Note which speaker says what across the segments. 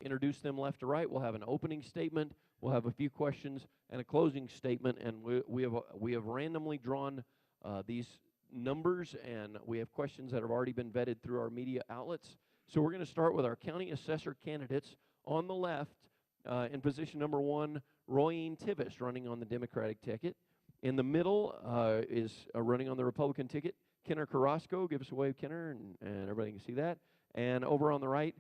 Speaker 1: introduce them left to right. We'll have an opening statement, we'll have a few questions, and a closing statement. And we have randomly drawn these numbers, and we have questions that have already been vetted through our media outlets. So we're going to start with our county assessor candidates. On the left, in position number 1, Royeen Tivis, running on the Democratic ticket. In the middle is running on the Republican ticket, Kenner Carrasco. Give us a wave, Kenner, and everybody can see that. And over on the right,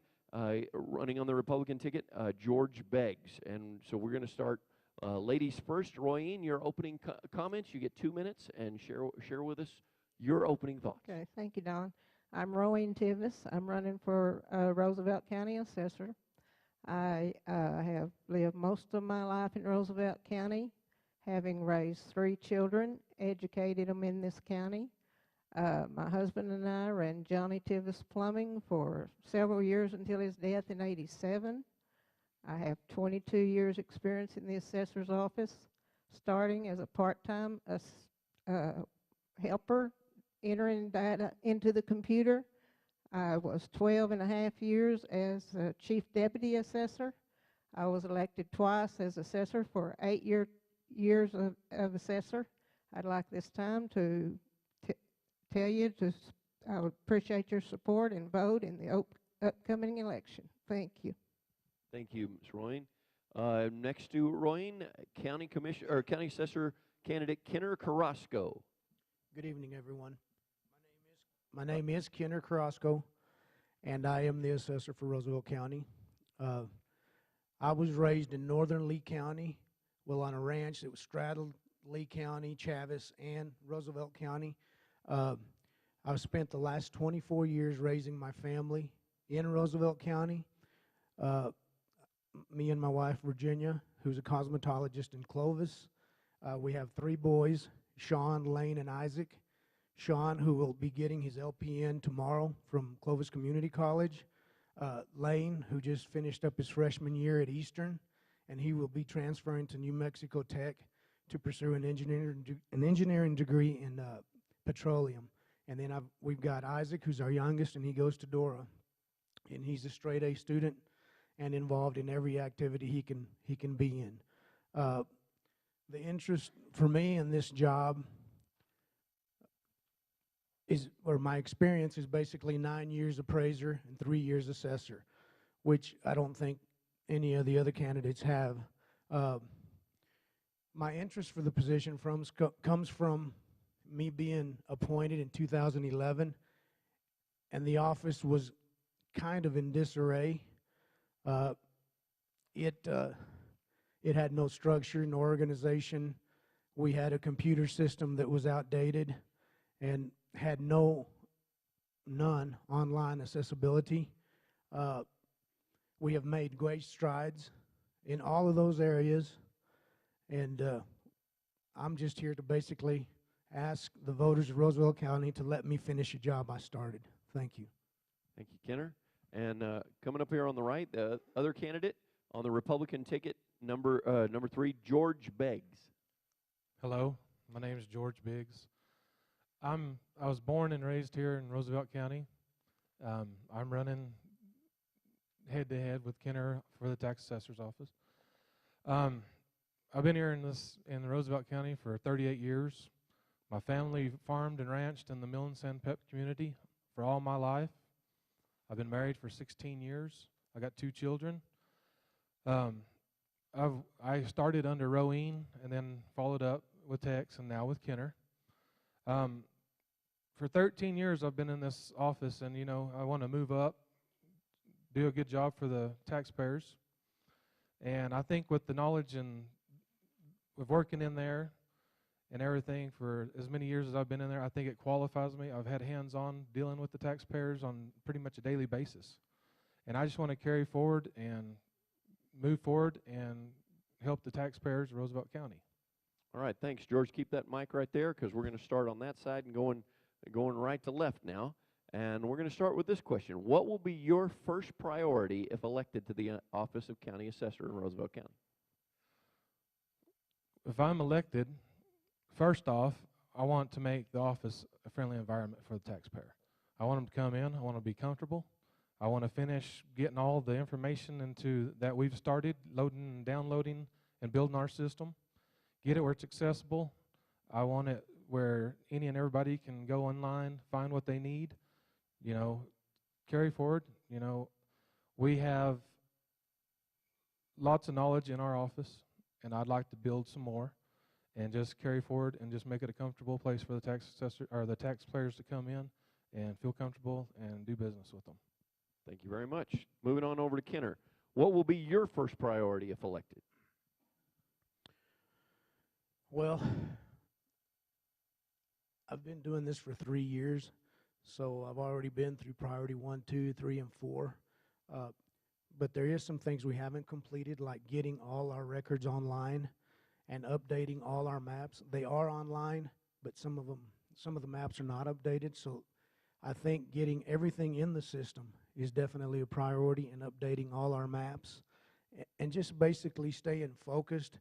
Speaker 1: running on the Republican ticket, George Beggs. And so we're going to start ladies first. Royeen, your opening comments. You get 2 minutes, and share with us your opening thoughts.
Speaker 2: Okay, thank you, Don. I'm Rowan Tivis. I'm running for Roosevelt County Assessor. I have lived most of my life in Roosevelt County, having raised 3 children, educated them in this county. My husband and I ran Johnny Tivis Plumbing for several years until his death in '87. I have 22 years experience in the assessor's office, starting as a part-time helper, entering data into the computer. I was 12 and a half years as chief deputy assessor. I was elected twice as assessor for 8 years of assessor. I'd like this time to tell you I would appreciate your support and vote in the upcoming election. Thank you.
Speaker 1: Thank you, Ms. Royeen. Next to Royeen, County Assessor candidate Kenner Carrasco.
Speaker 3: Good evening, everyone. My name is Kenner Carrasco, and I am the assessor for Roosevelt County. I was raised in northern Lee County, well, on a ranch that was straddled Lee County, Chavis, and Roosevelt County. I've spent the last 24 years raising my family in Roosevelt County. Me and my wife, Virginia, who's a cosmetologist in Clovis. We have 3 boys, Sean, Lane, and Isaac. Sean, who will be getting his LPN tomorrow from Clovis Community College. Lane, who just finished up his freshman year at Eastern, and he will be transferring to New Mexico Tech to pursue an engineering degree in petroleum. And then we've got Isaac, who's our youngest, and he goes to Dora. And he's a straight A student and involved in every activity he can be in. The interest for me in this job my experience is basically 9 years appraiser and 3 years assessor, which I don't think any of the other candidates have. My interest for the position comes from me being appointed in 2011, and the office was kind of in disarray. It had no structure, no organization. We had a computer system that was outdated and had none online accessibility. We have made great strides in all of those areas, and I'm just here to basically ask the voters of Roosevelt County to let me finish a job I started. Thank you.
Speaker 1: Thank you, Kenner. And coming up here on the right, the other candidate on the Republican ticket, number 3, George Beggs.
Speaker 4: Hello, my name is George Biggs. I was born and raised here in Roosevelt County. I'm running head-to-head with Kenner for the tax assessor's office. I've been here in Roosevelt County for 38 years. My family farmed and ranched in the Mill and Sand Pep community for all my life. I've been married for 16 years. I got 2 children. I started under Rowan and then followed up with Tex and now with Kenner. For 13 years I've been in this office, and I want to move up, do a good job for the taxpayers. And I think with the knowledge and with working in there and everything for as many years as I've been in there, I think it qualifies me. I've had hands-on dealing with the taxpayers on pretty much a daily basis. And I just want to carry forward and move forward and help the taxpayers of Roosevelt County.
Speaker 1: All right, thanks, George. Keep that mic right there, because we're going to start on that side and going right to left now. And we're going to start with this question. What will be your first priority if elected to the office of County Assessor in Roosevelt County?
Speaker 4: If I'm elected, first off, I want to make the office a friendly environment for the taxpayer. I want them to come in. I want to be comfortable. I want to finish getting all the information into that we've started loading and downloading and building our system. Get it where it's accessible. I want it where any and everybody can go online, find what they need, carry forward. We have lots of knowledge in our office, and I'd like to build some more and just carry forward and just make it a comfortable place for the tax assessor or the taxpayers to come in and feel comfortable and do business with them.
Speaker 1: Thank you very much. Moving on over to Kenner. What will be your first priority if elected?
Speaker 3: Well, I've been doing this for 3 years, so I've already been through priority 1, 2, 3, and 4. But there is some things we haven't completed, like getting all our records online and updating all our maps. They are online, but some of the maps are not updated. So I think getting everything in the system is definitely a priority, and updating all our maps, and just basically staying focused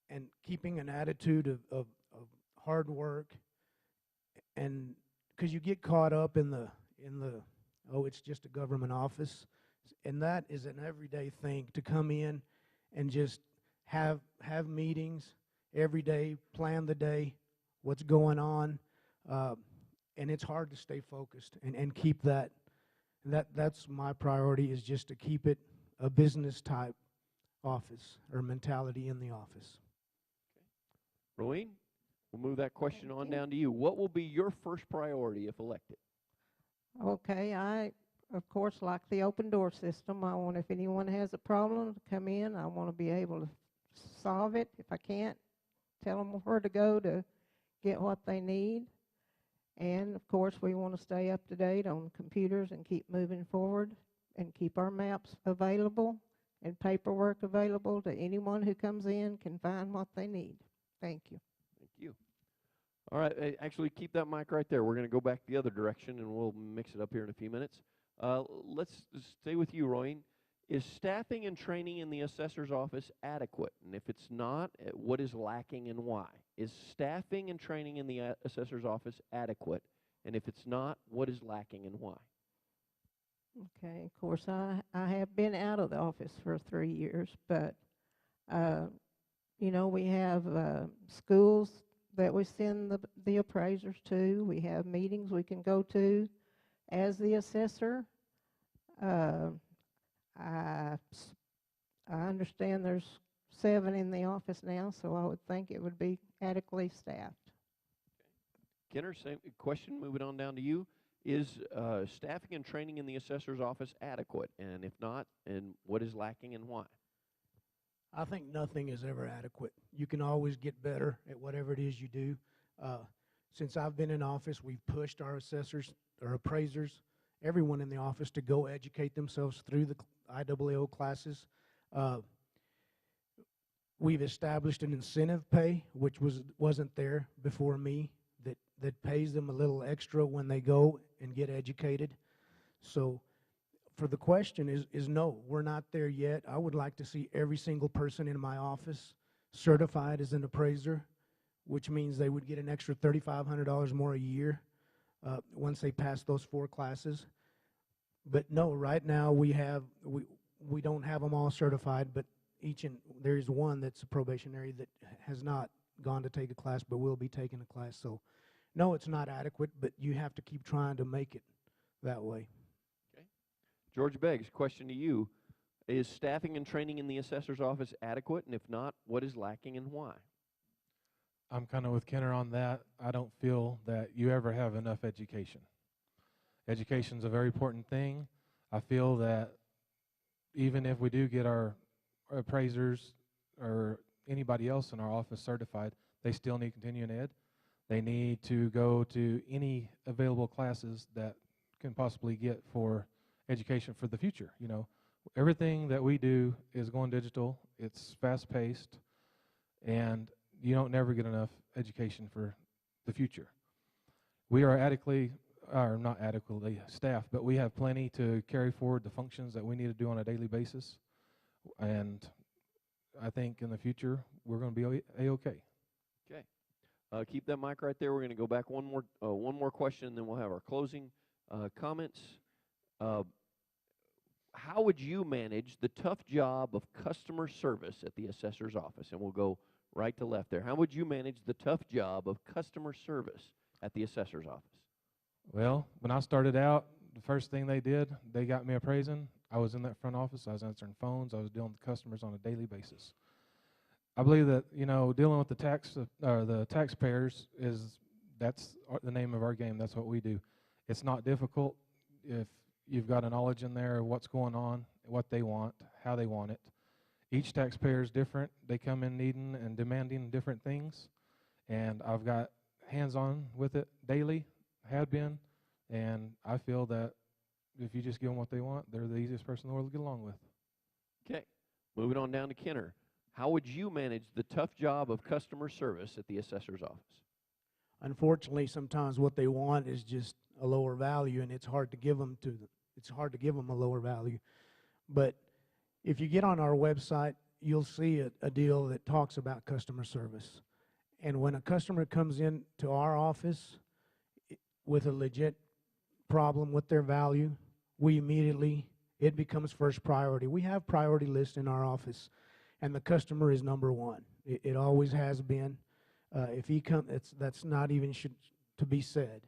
Speaker 3: and keeping an attitude of hard work. And because you get caught up in the oh, it's just a government office, and that is an everyday thing, to come in and just have meetings every day, plan the day, what's going on, and it's hard to stay focused and keep that. That's my priority, is just to keep it a business type office or mentality in the office.
Speaker 1: Rowene, we'll move that question on down to you. What will be your first priority if elected?
Speaker 2: Okay, I, of course, like the open door system. I want, if anyone has a problem, to come in. I want to be able to solve it. If I can't, tell them where to go to get what they need. And, of course, we want to stay up to date on computers and keep moving forward and keep our maps available and paperwork available to anyone who comes in can find what they need. Thank you.
Speaker 1: Thank you. All right, actually, keep that mic right there. We're going to go back the other direction, and we'll mix it up here in a few minutes. Let's stay with you, Rowene. Is staffing and training in the assessor's office adequate? And if it's not, what is lacking and why? Is staffing and training in the assessor's office adequate? And if it's not, what is lacking and why?
Speaker 2: Okay, of course, I have been out of the office for 3 years, but, we have schools that we send the appraisers to. We have meetings we can go to. As the assessor, I understand there's 7 in the office now, so I would think it would be adequately staffed.
Speaker 1: Kenner, same question, moving on down to you. Is staffing and training in the assessor's office adequate? And if not, and what is lacking and why?
Speaker 3: I think nothing is ever adequate. You can always get better at whatever it is you do. Since I've been in office, we've pushed our assessors, our appraisers, everyone in the office to go educate themselves through the IAAO classes. We've established an incentive pay, which wasn't there before me, that pays them a little extra when they go and get educated. So for the question is no, we're not there yet. I would like to see every single person in my office certified as an appraiser, which means they would get an extra $3,500 more a year once they pass those 4 classes. But no, right now we don't have them all certified, but there is one that's a probationary that has not gone to take a class but will be taking a class. So no, it's not adequate, but you have to keep trying to make it that way.
Speaker 1: Okay. George Beggs, question to you. Is staffing and training in the assessor's office adequate? And if not, what is lacking and why?
Speaker 4: I'm kind of with Kenner on that. I don't feel that you ever have enough education. Education's a very important thing. I feel that even if we do get our appraisers or anybody else in our office certified, they still need continuing ed. They need to go to any available classes that can possibly get for education for the future. Everything that we do is going digital. It's fast-paced, and you don't never get enough education for the future. We are not adequately staffed, but we have plenty to carry forward the functions that we need to do on a daily basis. And I think in the future, we're going to be A-okay.
Speaker 1: Okay. Keep that mic right there. We're going to go back one more question, and then we'll have our closing comments. how would you manage the tough job of customer service at the assessor's office? And we'll go right to left there. How would you manage the tough job of customer service at the assessor's office?
Speaker 4: Well, when I started out, the first thing they did, they got me appraising. I was in that front office. I was answering phones. I was dealing with customers on a daily basis. I believe that, you know, dealing with the the taxpayers that's the name of our game. That's what we do. It's not difficult if you've got a knowledge in there of what's going on, what they want, how they want it. Each taxpayer is different. They come in needing and demanding different things, and I've got hands-on with it daily, had been, and I feel that if you just give them what they want, they're the easiest person in the world to get along with.
Speaker 1: Okay, moving on down to Kenner. How would you manage the tough job of customer service at the assessor's office?
Speaker 3: Unfortunately, sometimes what they want is just a lower value, and it's hard to give them a lower value. But if you get on our website, you'll see a deal that talks about customer service. And when a customer comes in to our office with a legit problem with their value, it becomes first priority. We have priority lists in our office, and the customer is number one. It always has been. If he comes, that's not even to be said.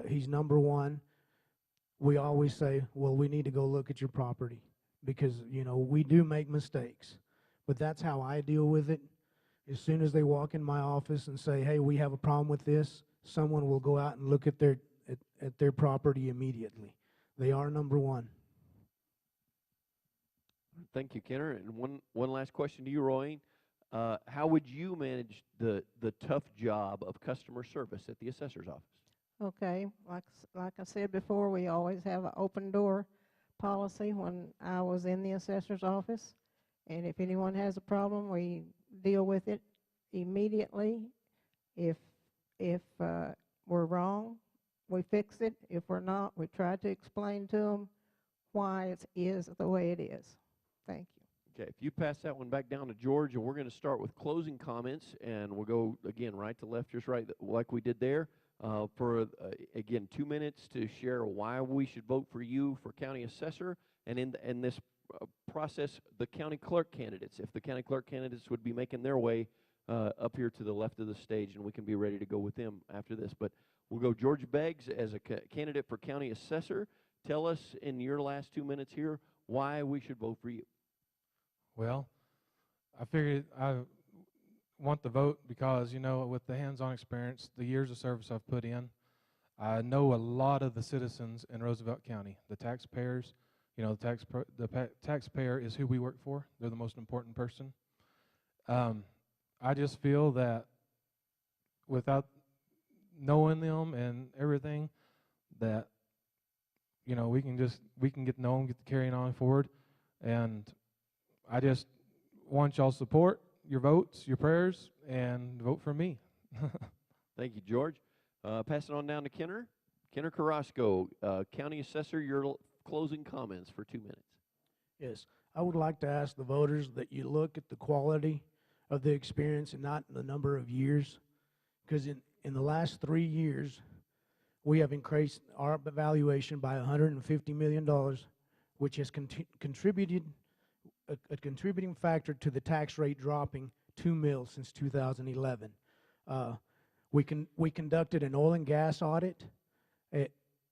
Speaker 3: He's number one. We always say, well, we need to go look at your property because, you know, we do make mistakes. But that's how I deal with it. As soon as they walk in my office and say, hey, we have a problem with this, someone will go out and look at their property immediately. They are number one.
Speaker 1: Thank you, Kenner. And one last question to you, Roy. How would you manage the tough job of customer service at the assessor's office?
Speaker 2: Okay, like I said before, we always have an open door policy when I was in the assessor's office. And if anyone has a problem, we deal with it immediately. If we're wrong, we fix it. If we're not, we try to explain to them why it is the way it is. Thank you.
Speaker 1: Okay, if you pass that one back down to George, and we're going to start with closing comments, and we'll go, again, right to left, just right, like we did there, for, again, 2 minutes to share why we should vote for you for county assessor, and in this process, the county clerk candidates, if the county clerk candidates would be making their way up here to the left of the stage, and we can be ready to go with them after this. But we'll go George Beggs as a candidate for county assessor. Tell us in your last 2 minutes here why we should vote for you.
Speaker 4: Well, I figured I want the vote because, you know, with the hands-on experience, the years of service I've put in, I know a lot of the citizens in Roosevelt County, the taxpayers. You know, the taxpayer is who we work for. They're the most important person. I just feel that without knowing them and everything, that, you know, we can get to know them, get to carrying on forward, and I just want y'all's support, your votes, your prayers, and vote for me.
Speaker 1: Thank you, George. Pass it on down to Kenner. Kenner Carrasco, county assessor, your closing comments for 2 minutes.
Speaker 3: Yes, I would like to ask the voters that you look at the quality of the experience and not the number of years, because in the last 3 years, we have increased our valuation by $150 million, which has contributed a contributing factor to the tax rate dropping 2 mils since 2011. We conducted an oil and gas audit,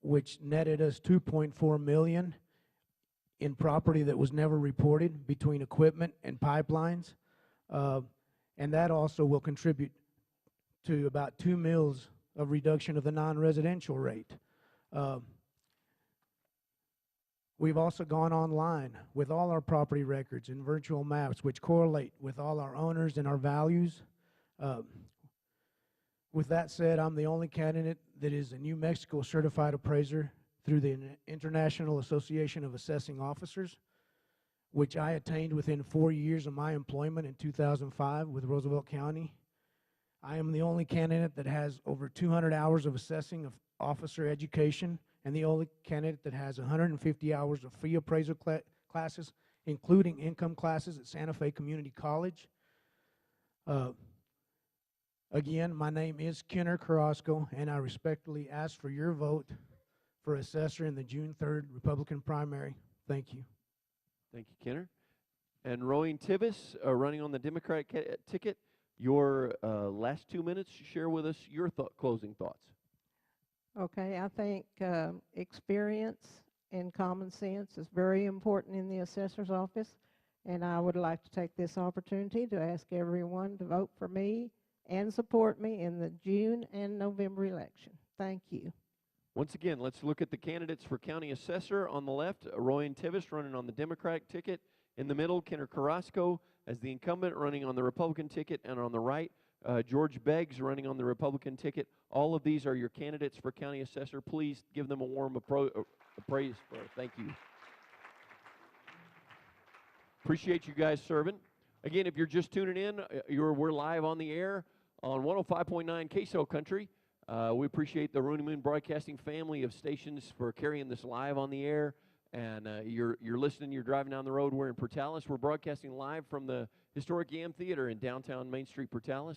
Speaker 3: which netted us $2.4 million in property that was never reported between equipment and pipelines, and that also will contribute to about 2 mils of reduction of the non-residential rate. We've also gone online with all our property records and virtual maps, which correlate with all our owners and our values. With that said, I'm the only candidate that is a New Mexico certified appraiser through the International Association of Assessing Officers, which I attained within 4 years of my employment in 2005 with Roosevelt County. I am the only candidate that has over 200 hours of assessing of officer education, and the only candidate that has 150 hours of free appraisal classes, including income classes at Santa Fe Community College. Again, my name is Kenner Carrasco, and I respectfully ask for your vote for assessor in the June 3rd Republican primary. Thank you.
Speaker 1: Thank you, Kenner. And Rowan Tivis, running on the Democratic ticket, your last 2 minutes, share with us your closing thoughts.
Speaker 2: Okay, I think experience and common sense is very important in the assessor's office, and I would like to take this opportunity to ask everyone to vote for me and support me in the June and November election. Thank you.
Speaker 1: Once again, let's look at the candidates for county assessor. On the left, Rowan Tivis running on the Democratic ticket. In the middle, Kenner Carrasco as the incumbent running on the Republican ticket. And on the right, George Beggs running on the Republican ticket. All of these are your candidates for county assessor. Please give them a warm praise. Thank you. Appreciate you guys serving. Again, if you're just tuning in, we're live on the air on 105.9 Queso Country. We appreciate the Rooney Moon Broadcasting family of stations for carrying this live on the air. And you're listening, you're driving down the road. We're in Portales. We're broadcasting live from the historic Yam Theater in downtown Main Street, Portales.